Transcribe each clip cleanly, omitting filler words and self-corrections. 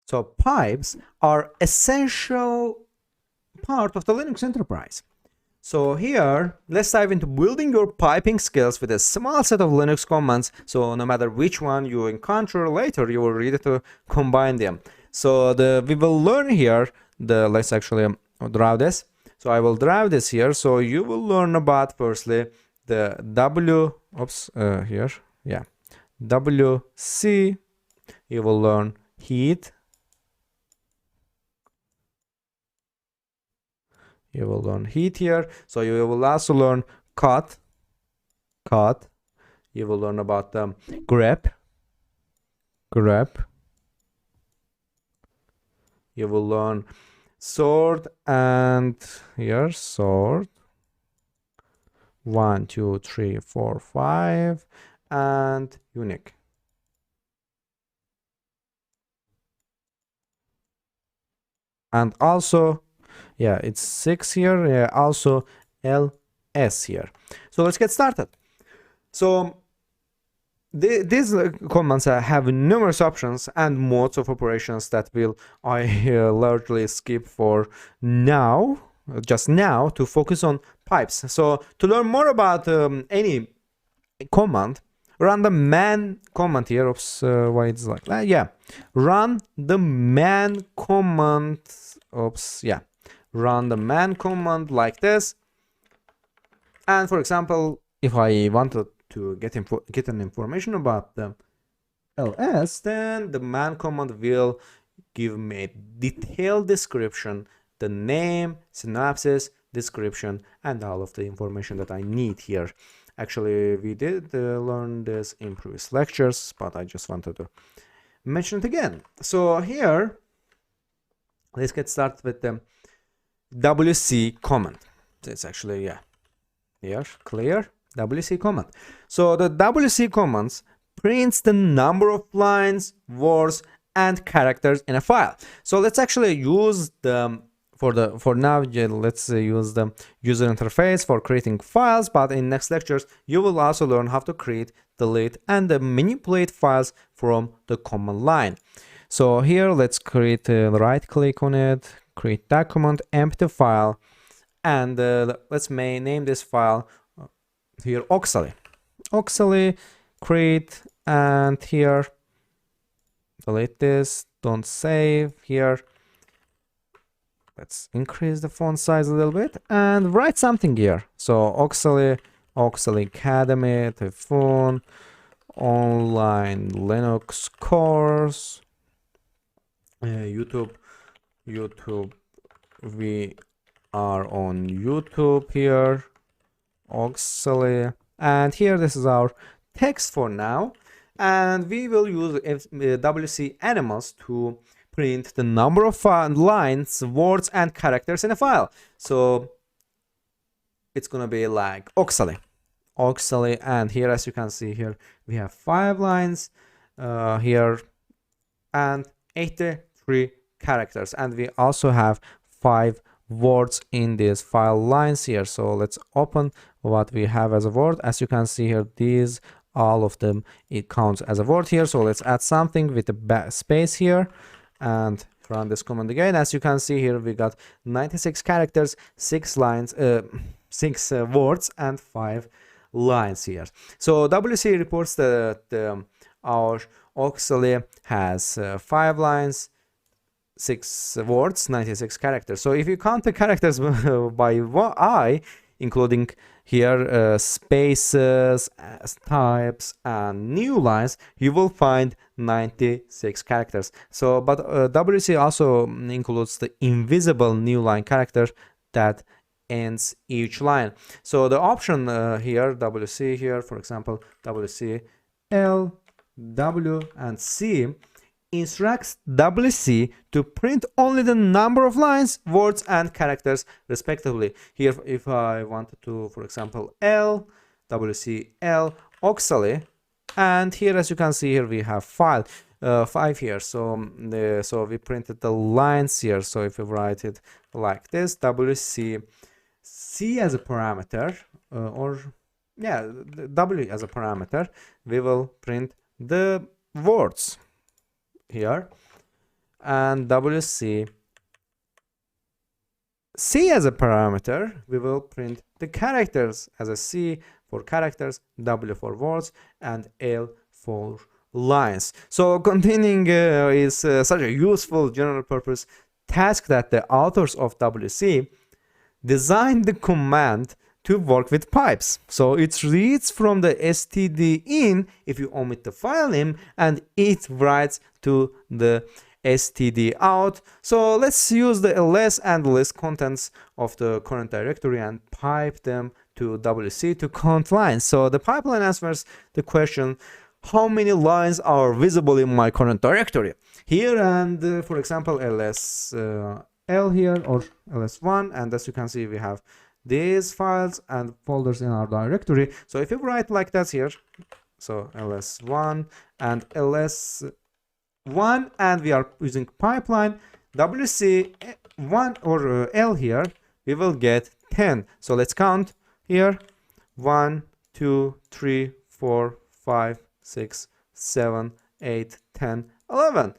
So pipes are essential part of the Linux enterprise. So here, let's dive into building your piping skills with a small set of Linux commands. So no matter which one you encounter later, you will ready to combine them. So we will learn here let's actually draw this. So I will draw this here. So you will learn about firstly the here, yeah, WC. You will learn heat. You will learn heat here. So you will also learn cut. You will learn about the grep. You will learn sort and here sort. 1, 2, 3, 4, 5 and unique. And also, yeah, it's 6 here. Yeah, also ls here. So let's get started. So these commands have numerous options and modes of operations that will I largely skip for now, just now, to focus on pipes. So to learn more about any command, run the man command here. Oops, why it's like that? Yeah, run the man command. Oops, yeah, run the man command like this. And for example, if I wanted to get an information about the ls, then the man command will give me a detailed description, the name, synopsis, description, and all of the information that I need here. Actually, we did learn this in previous lectures, but I just wanted to mention it again. So here, let's get started with the WC command. It's actually, yeah, here, clear, WC command. So the WC commands prints the number of lines, words, and characters in a file. So let's actually use the for now, let's use the user interface for creating files, but in next lectures you will also learn how to create, delete, and manipulate files from the command line. So here let's create right click on it, create document, empty file, and let's name this file here auxily create, and here delete this, don't save. Here let's increase the font size a little bit and write something here. So auxily academy typhoon online Linux course, YouTube we are on YouTube here, auxily, and here this is our text for now, and we will use WC animals to print the number of lines, words, and characters in a file. So it's gonna be like auxily, and here, as you can see here, we have 5 lines here and 83 characters, and we also have 5 words in these file lines here. So let's open what we have as a word. As you can see here, these all of them, it counts as a word here. So let's add something with a space here and run this command again. As you can see here, we got 96 characters, 6 lines, 6 words, and 5 lines here. So WC reports that our auxily has 5 lines, 6 words, 96 characters. So if you count the characters by I, including here spaces, types, and new lines, you will find 96 characters. So but WC also includes the invisible new line character that ends each line. So the option here, WC here, for example, WC L, W, and C, instructs WC to print only the number of lines, words, and characters respectively. Here, if I wanted to, for example, L, WC L, auxily, and here, as you can see here, we have 5 here. So so we printed the lines here. So if we write it like this, WC C as a parameter, or yeah, W as a parameter, we will print the words here. and WC C as a parameter, we will print the characters as a C for characters, W for words, and L for lines. So containing is such a useful general purpose task that the authors of WC designed the command to work with pipes. So it reads from the std in if you omit the file name, and it writes to the std out. So let's use the ls and list contents of the current directory and pipe them to WC to count lines. So the pipeline answers the question, how many lines are visible in my current directory here, and for example ls L here or ls1, and as you can see we have these files and folders in our directory. So if you write like that here, so ls1 and ls1, and we are using pipeline wc1 or L here, we will get 10. So let's count here, 1 2 3 4 5 6 7 8 10 11.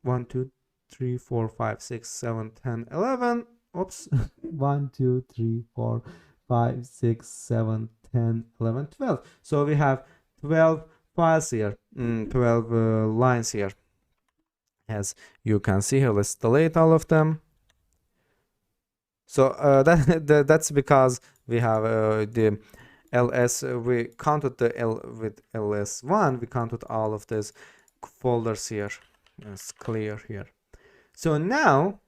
1 2 3 4 5 6 7 10 11. Oops. 1 2 3 4 5 6 7 10 11 12. So we have 12 files here, 12 lines here, as you can see here. Let's delete all of them. So that's because we have the ls, we counted the L with ls1, we counted all of these folders here. It's clear here. So now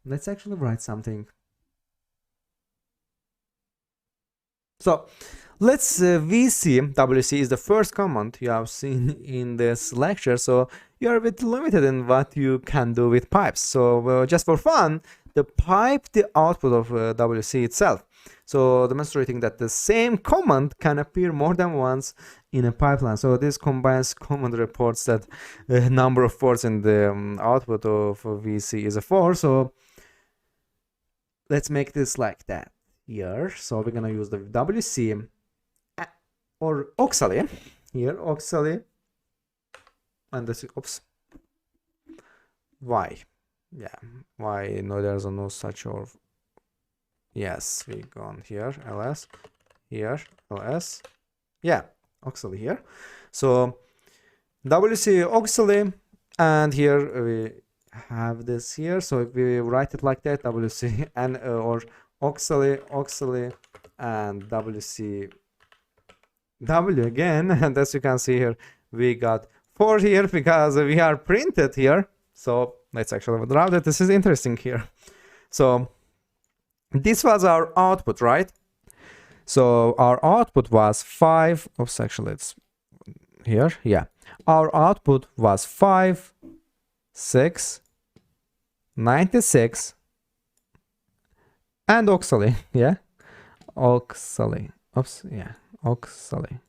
let's actually write something. So let's vc wc is the first command you have seen in this lecture, so you are a bit limited in what you can do with pipes. So just for fun, the pipe the output of wc itself, so demonstrating that the same command can appear more than once in a pipeline. So this combines command reports that the number of words in the output of vc is a 4. So let's make this like that here. So we're gonna use the wc or auxiliary here, auxiliary, and this, oops, why, yeah, why, no, there's no such, or yes, we go on here, ls here, ls, yeah, auxiliary here. So wc auxiliary, and here we have this here. So if we write it like that, wc and or auxiliary and wc w again, and as you can see here, we got 4 here because we are printed here. So let's actually draw that. This is interesting here. So this was our output, right? So our output was 5. Oops, actually it's here. Yeah, our output was 5 6 96 and auxiliary. Yeah, auxiliary. Oops, yeah, auxiliary.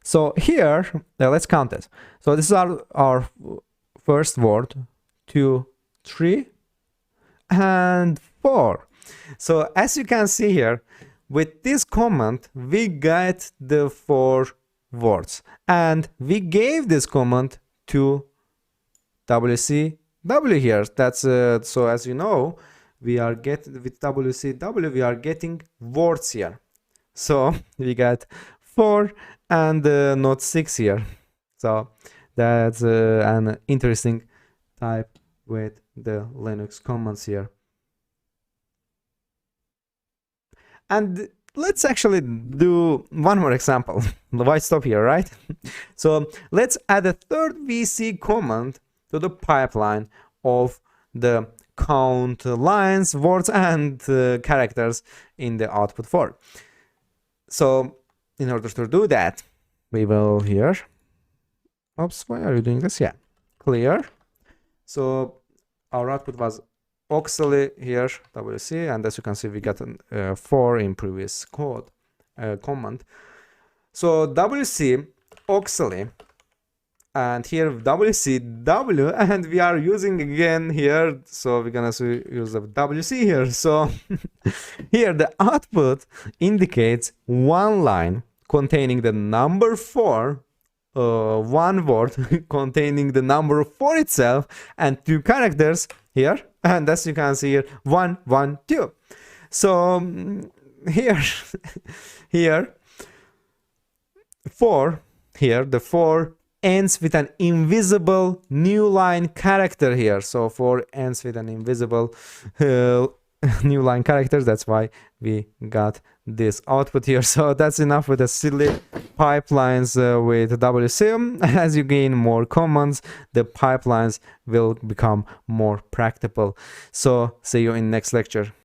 So here, let's count it. So this is our first word, 2 3 and 4. So as you can see here, with this command we get the 4 words, and we gave this command to wcw here. That's so as you know, we are with wcw we are getting words here. So we got 4 and not 6 here. So that's an interesting type with the Linux commands here. And let's actually do one more example. Why stop here, right? So let's add a third vc command to the pipeline of the count lines, words, and characters in the output form. So in order to do that, we will here, oops, why are you doing this? Yeah, clear. So our output was auxiliary here, wc, and as you can see, we got 4 in previous code command. So wc auxiliary, and here wcw, and we are using again here, so we're gonna use the wc here. So here the output indicates 1 line containing the number 4, one word containing the number 4 itself, and 2 characters here, and as you can see here, 1 1 2. So here here 4 here, the 4 ends with an invisible new line character here. So 4 ends with an invisible new line characters. That's why we got this output here. So that's enough with the silly pipelines with WC. As you gain more commands, the pipelines will become more practical. So see you in next lecture.